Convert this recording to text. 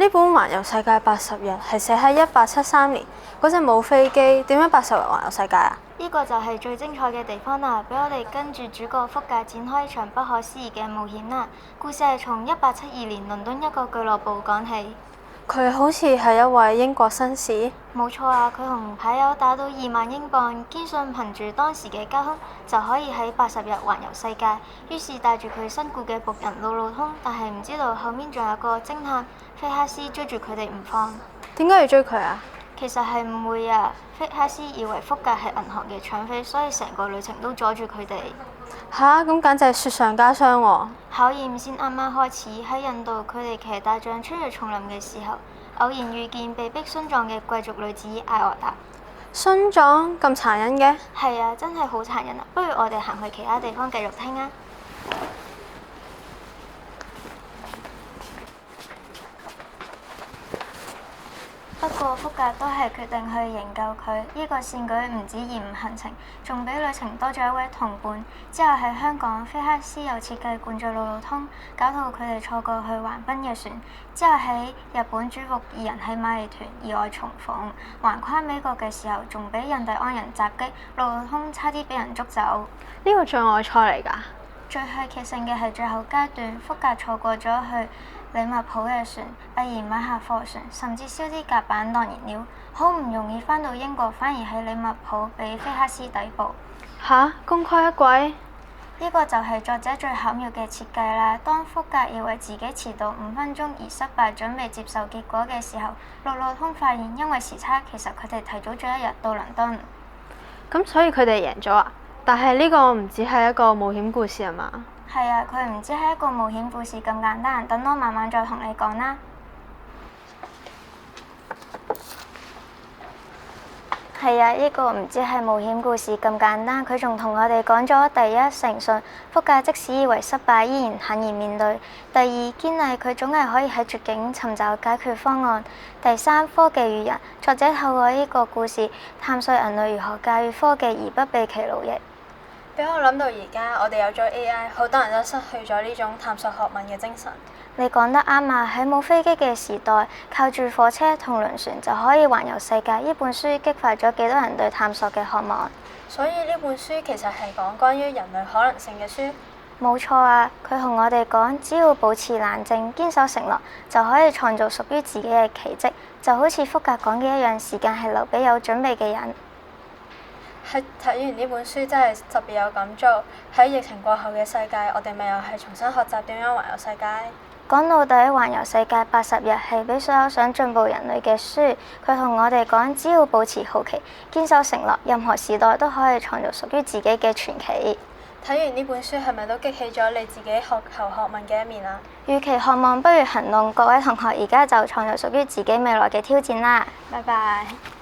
呢本環遊世界80日係寫喺1873年，嗰陣冇飛機，點樣80日環遊世界啊？呢個就係最精彩嘅地方啦！俾我哋跟住主角福格展開一場不可思議嘅冒險啦！故事係從1872年倫敦一個俱樂部講起。佢好似係一位英國紳士。冇錯啊！佢同牌友打到2萬英鎊，堅信憑住當時嘅交通就可以喺80日環遊世界。於是帶住佢新僱嘅僕人路路通，但係唔知道後面仲有個偵探菲克斯追住佢哋唔放。點解要追佢啊？其實係誤會啊！菲克斯以為福格係銀行嘅搶匪，所以成個旅程都阻住佢哋。吓，咁簡直係雪上加霜喎！考驗先啱啱開始，喺印度佢哋騎大象穿越叢林嘅時候，偶然遇見被逼殉葬嘅貴族女子艾俄達。殉葬咁殘忍嘅？係啊，真係好殘忍啊！不如我哋行去其他地方繼續聽啊！不過福格都係決定去營救佢。呢個善舉唔止延誤行程，仲俾旅程多咗一位同伴。之後喺香港，菲克斯又設計灌醉路路通，搞到佢哋錯過去橫濱嘅船。之後喺日本朱伏二人喺馬戲團意外重逢，橫跨美國嘅時候，仲俾印第安人襲擊，路路通差啲俾人捉走。呢個障礙賽嚟㗎？最戲劇性嘅係最後階段，福格錯過咗去利物浦嘅船，毅然買下貨船，甚至燒啲甲板當燃料，好唔容易返到英國，反而喺利物浦俾菲克斯逮捕。吓，功虧一簣？呢個就係作者最巧妙嘅設計啦。當福格以為自己遲到5分鐘而失敗，準備接受結果嘅時候，路路通發現因為時差，其實佢哋提早咗1日到倫敦。咁所以佢哋贏咗啊？但係呢個唔只係一個冒險故事啊嘛？係啊，佢唔止係一個冒險故事咁簡單，等我慢慢再同你講啦。係啊，呢個唔止係冒險故事咁簡單，佢仲同我哋講咗第一誠信，福格即使以為失敗，依然坦然面對；第二堅毅，佢總係可以喺絕境尋找解決方案；第三科技與人，作者透過呢個故事探索人類如何駕馭科技而不被其奴役。俾我諗到而家，我哋有咗 AI，好多人都失去咗呢種探索學問嘅精神。你講得啱啊！喺冇飛機嘅時代，靠住火車同輪船就可以環遊世界。呢本書激發咗幾多人對探索嘅渴望。所以呢本書其實係講關於人類可能性嘅書。冇錯啊！佢同我哋講，只要保持冷靜、堅守承諾，就可以創造屬於自己嘅奇蹟。就好似福格講嘅一樣，時間係留俾有準備嘅人。喺睇完呢本書真係特別有感觸。喺疫情過後嘅世界，我哋咪又係重新學習點樣環遊世界。講到底，環遊世界80日係俾所有想進步人類嘅書。佢同我哋講，只要保持好奇、堅守承諾，任何時代都可以創造屬於自己嘅傳奇。睇完呢本書係咪都激起咗你自己求學問嘅一面啊？與其渴望，不如行動。各位同學，而家就創造屬於自己未來嘅挑戰啦！拜拜。